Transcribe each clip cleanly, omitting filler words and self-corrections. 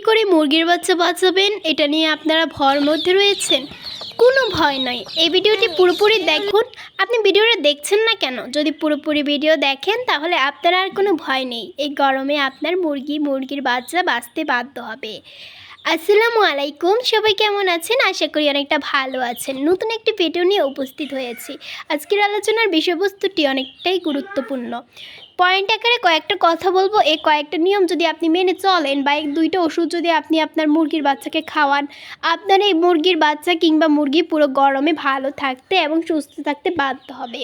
করে মুরগির বাচ্চা বাঁচাবেন এটা নিয়ে আপনারা ভয়ের মধ্যে রয়েছেন? কোনো ভয় নয়, এই ভিডিওটি পুরোপুরি দেখুন। আপনি ভিডিওটা দেখছেন না কেন? যদি পুরোপুরি ভিডিও দেখেন তাহলে আপনার আর কোনো ভয় নেই। এই গরমে আপনার মুরগির বাচ্চা বাঁচতে বাধ্য হবে। আসসালামু আলাইকুম, সবাই কেমন আছেন? আশা করি অনেকটা ভালো আছেন। নতুন একটি ভিডিও নিয়ে উপস্থিত হয়েছি। আজকের আলোচনার বিষয়বস্তুটি অনেকটাই গুরুত্বপূর্ণ। পয়েন্ট আকারে কয়েকটা কথা বলবো। এই কয়েকটা নিয়ম যদি আপনি মেনে চলেন বা এক দুইটা ওষুধ যদি আপনি আপনার মুরগির বাচ্চাকে খাওয়ান, আপনার এই মুরগির বাচ্চা কিংবা মুরগি পুরো গরমে ভালো থাকতে এবং সুস্থ থাকতে বাধ্য হবে।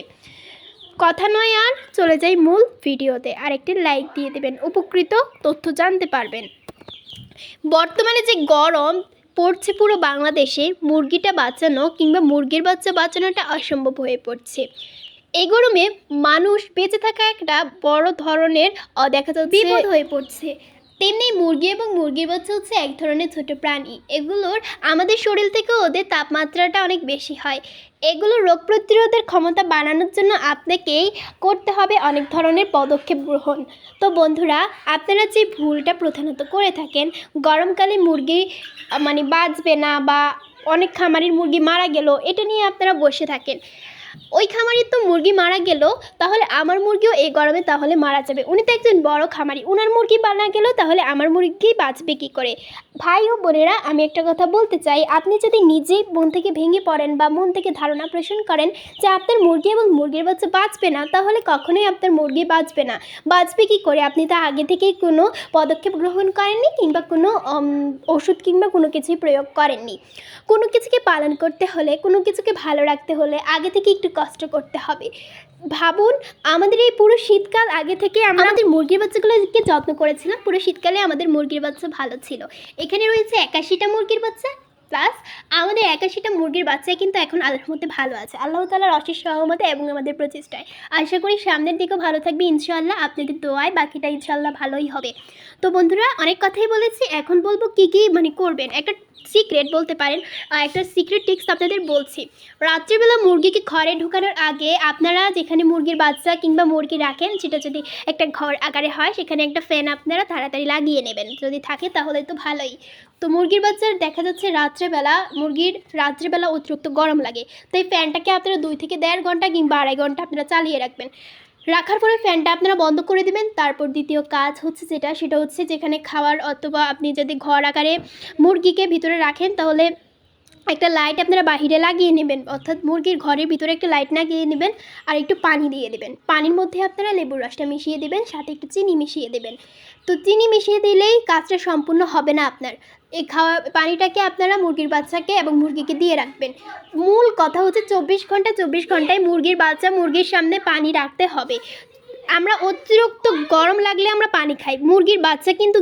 কথা নয় আর, চলে যাই মূল ভিডিওতে। আর একটি লাইক দিয়ে দেবেন, উপকৃত তথ্য জানতে পারবেন। বর্তমানে যে গরম পড়ছে পুরো বাংলাদেশে, মুরগিটা বাঁচানো কিংবা মুরগির বাচ্চা বাঁচানোটা অসম্ভব হয়ে পড়ছে। এই গরমে মানুষ বেঁচে থাকা একটা বড় ধরনের দেখা যাচ্ছে বিপদ হয়ে পড়ছে। তেমনি মুরগি এবং মুরগির বাচ্চা হচ্ছে এক ধরনের ছোট প্রাণী। এগুলোর আমাদের শরীর থেকে ওদের তাপমাত্রাটা অনেক বেশি হয়। এগুলো রোগ প্রতিরোধের ক্ষমতা বাড়ানোর জন্য আপনাকেই করতে হবে অনেক ধরনের পদক্ষেপ গ্রহণ। তো বন্ধুরা, আপনারা যে ভুলটা প্রধানত করে থাকেন, গরমকালে মুরগি বাঁচবে না বা অনেক খামারির মুরগি মারা গেল, এটা নিয়ে আপনারা বসে থাকেন। ওই খামারির তো মুরগি মারা গেল, তাহলে আমার মুরগিও এই গরমে তাহলে মারা যাবে। উনি তো একজন বড় খামারি, ওনার মুরগি মারা গেল, তাহলে আমার মুরগি বাঁচবে কী করে? ভাই ও বোনেরা, আমি একটা কথা বলতে চাই, আপনি যদি নিজেই মন থেকে ভেঙে পড়েন বা মন থেকে ধারণা পোষণ করেন যে আপনার মুরগি এবং মুরগির বাচ্চা বাঁচবে না, তাহলে কখনোই আপনার মুরগি বাঁচবে না। বাঁচবে কী করে? আপনি তো আগে থেকেই কোনো পদক্ষেপ গ্রহণ করেননি কিংবা কোনো ওষুধ কিংবা কোনো কিছুই প্রয়োগ করেননি। কোনো কিছুকে পালন করতে হলে, কোনো কিছুকে ভালো রাখতে হলে আগে থেকে একটু কষ্ট করতে হবে। ভাবুন, আমাদের এই পুরো শীতকাল আগে থেকে আমরা আমাদের মুরগির বাচ্চাগুলোকে যত্ন করেছিলাম। পুরো শীতকালে আমাদের মুরগির বাচ্চা ভালো ছিল। এখানে রয়েছে 81টা মুরগির বাচ্চা, প্লাস আমাদের 81টা মুরগির বাচ্চাই কিন্তু এখন আল্লাহর মধ্যে ভালো আছে, আল্লাহ তাআলার অশেষ রহমতে এবং আমাদের প্রচেষ্টায়। আশা করি সামনের দিকেও ভালো থাকবে ইনশাআল্লাহ। আপনাদের দোয়ায় বাকিটা ইনশাআল্লাহ ভালোই হবে। তো বন্ধুরা, অনেক কথাই বলেছি, এখন বলবো কী কী করবেন। একটা সিক্রেট বলতে পারেন, একটা সিক্রেট টিপস আপনাদের বলছি। রাত্রিবেলা মুরগিকে ঘরে ঢোকানোর আগে আপনারা যেখানে মুরগির বাচ্চা কিংবা মুরগি রাখেন, সেটা যদি একটা ঘর আকারে হয়, সেখানে একটা ফ্যান আপনারা তাড়াতাড়ি লাগিয়ে নেবেন। যদি থাকে তাহলে তো ভালোই। তো মুরগির বাচ্চার দেখা যাচ্ছে রাত্রেবেলা অতিরিক্ত গরম লাগে, তো এই ফ্যানটাকে আপনারা 2 থেকে 1.5 ঘন্টা কিংবা 2.5 ঘন্টা আপনারা চালিয়ে রাখবেন। রাখার পরে ফ্যানটা আপনারা বন্ধ করে দেবেন। তারপর দ্বিতীয় কাজ হচ্ছে সেটা হচ্ছে যেখানে খাওয়ার অথবা আপনি যদি ঘর আকারে মুরগিকে ভিতরে রাখেন, তাহলে একটা লাইট আপনারা বাহিরে লাগিয়ে নেবেন, অর্থাৎ মুরগির ঘরের ভিতরে একটা লাইট লাগিয়ে নেবেন আর একটু পানি দিয়ে দেবেন। পানির মধ্যে আপনারা লেবুর রসটা মিশিয়ে দেবেন, সাথে একটু চিনি মিশিয়ে দেবেন। তো চিনি মিশিয়ে দিলেই কাজটা সম্পূর্ণ হবে না আপনার। এই পানিটাকে আপনারা মুরগির বাচ্চাকে এবং মুরগিকে দিয়ে রাখবেন। মূল কথা হচ্ছে 24 ঘন্টায় মুরগির বাচ্চা মুরগির সামনে পানি রাখতে হবে। আমরা অতিরিক্ত গরম লাগলে আমরা পানি খাই, মুরগির বাচ্চা কিন্তু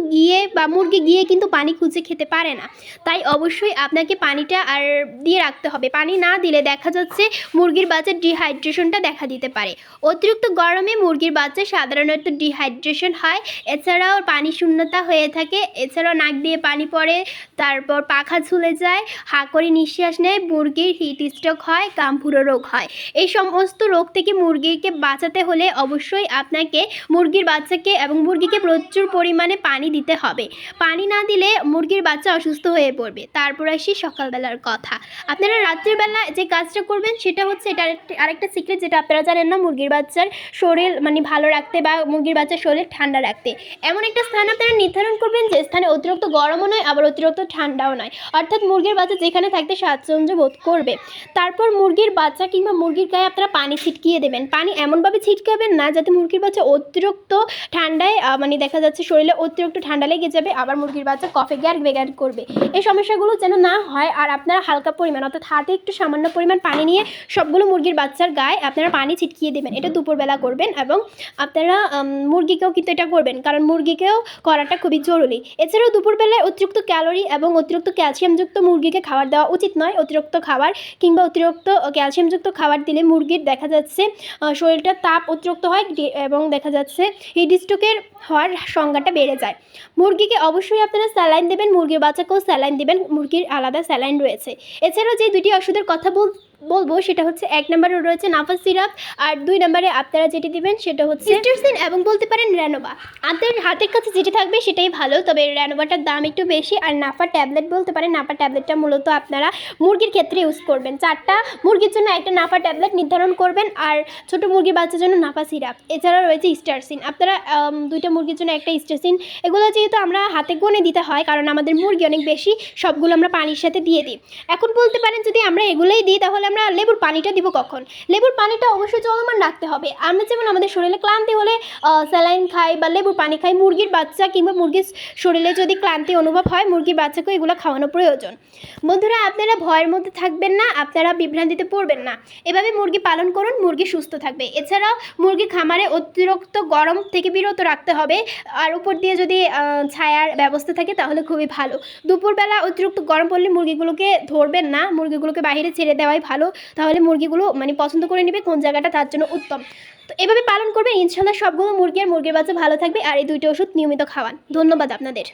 মুরগি গিয়ে কিন্তু পানি খুঁজে খেতে পারে না। তাই অবশ্যই আপনাকে পানিটা আর দিয়ে রাখতে হবে। পানি না দিলে দেখা যাচ্ছে মুরগির বাচ্চার ডিহাইড্রেশনটা দেখা দিতে পারে। অতিরিক্ত গরমে মুরগির বাচ্চা সাধারণত ডিহাইড্রেশন হয়, এছাড়াও পানি শূন্যতা হয়ে থাকে, এছাড়াও নাক দিয়ে পানি পড়ে, তারপর পাখা ঝুলে যায়, হাঁ করে নিঃশ্বাস নেয়, মুরগির হিট স্ট্রোক হয়, কামপুরো রোগ হয়। এই সমস্ত রোগ থেকে মুরগিকে বাঁচাতে হলে অবশ্যই আপনাকে মুরগির বাচ্চাকে এবং মুরগিকে প্রচুর পরিমাণে পানি দিতে হবে। পানি না দিলে মুরগির বাচ্চা অসুস্থ হয়ে পড়বে। তারপর আসি সকালবেলার কথা। আপনারা রাত্রিবেলা যে কাজটা করবেন সেটা হচ্ছে, এটা আরেকটা সিক্রেট যেটা আপনারা জানেন না, মুরগির বাচ্চার শরীর ভালো রাখতে বা মুরগির বাচ্চার শরীর ঠান্ডা রাখতে এমন একটা স্থান আপনারা নির্ধারণ করবেন যে স্থানে অতিরিক্ত গরমও নয় আবার অতিরিক্ত ঠান্ডাও নয়, অর্থাৎ মুরগির বাচ্চা যেখানে থাকতে স্বাচ্ছন্দ্য বোধ করবে। তারপর মুরগির বাচ্চা কিংবা মুরগির গায়ে আপনারা পানি ছিটকিয়ে দেবেন। পানি এমনভাবে ছিটকাবেন না যাতে মুরগির বাচ্চা অতিরিক্ত ঠান্ডায় দেখা যাচ্ছে শরীরে অতিরিক্ত ঠান্ডা লেগে যাবে, আবার মুরগির বাচ্চা কফে গ্যার করবে। এই সমস্যাগুলো যেন না হয়। আর আপনারা হালকা পরিমাণ, অর্থাৎ হাতে একটু সামান্য পরিমাণ পানি নিয়ে সবগুলো মুরগির বাচ্চার গায়ে আপনারা পানি ছিটকিয়ে দেবেন। এটা দুপুরবেলা করবেন এবং আপনারা মুরগিকেও কিন্তু এটা করবেন, কারণ মুরগিকেও করাটা খুবই জরুরি। এছাড়াও দুপুরবেলায় অতিরিক্ত ক্যালোরি এবং অতিরিক্ত ক্যালসিয়ামযুক্ত মুরগিকে খাবার দেওয়া উচিত নয়। অতিরিক্ত খাবার কিংবা অতিরিক্ত ক্যালসিয়ামযুক্ত খাবার দিলে মুরগির দেখা যাচ্ছে শরীরটা তাপ অতিরিক্ত হয় এবং দেখা যাচ্ছে হিট স্ট্রোকের হওয়ার সংখ্যাটা বেড়ে যায়। মুরগিকে অবশ্যই আপনারা স্যালাইন দেবেন, মুরগির বাচ্চাকেও স্যালাইন দেবেন, মুরগির আলাদা স্যালাইন রয়েছে। এছাড়াও যে 2টি ওষুধের কথা বলবো সেটা হচ্ছে 1 নম্বরে রয়েছে নাফা সিরাপ, আর 2 নম্বরে আপনারা যেটি দিবেন সেটা হচ্ছে ইস্টারসিন এবং বলতে পারেন র্যানোভা। আপনাদের হাতের কাছে যেটি থাকবে সেটাই ভালো, তবে র্যানোভাটার দাম একটু বেশি। আর নাফা ট্যাবলেট বলতে পারেন, নাফা ট্যাবলেটটা মূলত আপনারা মুরগির ক্ষেত্রে ইউজ করবেন। 4টা মুরগির জন্য একটা নাফা ট্যাবলেট নির্ধারণ করবেন, আর ছোটো মুরগির বাচ্চার জন্য নাফা সিরাপ। এছাড়া রয়েছে ইস্টারসিন, আপনারা 2টা মুরগির জন্য একটা ইস্টারসিন। এগুলো যেহেতু আমরা হাতে গুনে দিতে হয়, কারণ আমাদের মুরগি অনেক বেশি, সবগুলো আমরা পানির সাথে দিয়ে দিই। এখন বলতে পারেন যদি আমরা এগুলোই দিই তাহলে আমরা লেবুর পানিটা দিব কখন? লেবুর পানিটা অবশ্যই চলমান রাখতে হবে। আমরা যেমন আমাদের শরীরে ক্লান্তি হলে স্যালাইন খাই বা লেবুর পানি খাই, মুরগির বাচ্চা কিংবা মুরগির শরীরে যদি ক্লান্তি অনুভব হয়, মুরগির বাচ্চাকেও এগুলো খাওয়ানো প্রয়োজন। বন্ধুরা, আপনারা ভয়ের মধ্যে থাকবেন না, আপনারা বিভ্রান্তিতে পড়বেন না। এভাবে মুরগি পালন করুন, মুরগি সুস্থ থাকবে। এছাড়াও মুরগি খামারে অতিরিক্ত গরম থেকে বিরত রাখতে হবে, আর উপর দিয়ে যদি ছায়ার ব্যবস্থা থাকে তাহলে খুবই ভালো। দুপুরবেলা অতিরিক্ত গরম পড়লে মুরগিগুলোকে ধরবেন না, মুরগিগুলোকে বাইরে ছেড়ে দেওয়াই ভালো। তাহলে মুরগিগুলো পছন্দ করে নেবে কোন জায়গাটা তার জন্য উত্তম। তো এভাবে পালন করবেন, ইনশাল্লাহ সবগুলো মুরগি আর মুরগির বাচ্চা ভালো থাকবে। আর এই 2টি ওষুধ নিয়মিত খাওয়ান। ধন্যবাদ আপনাদের।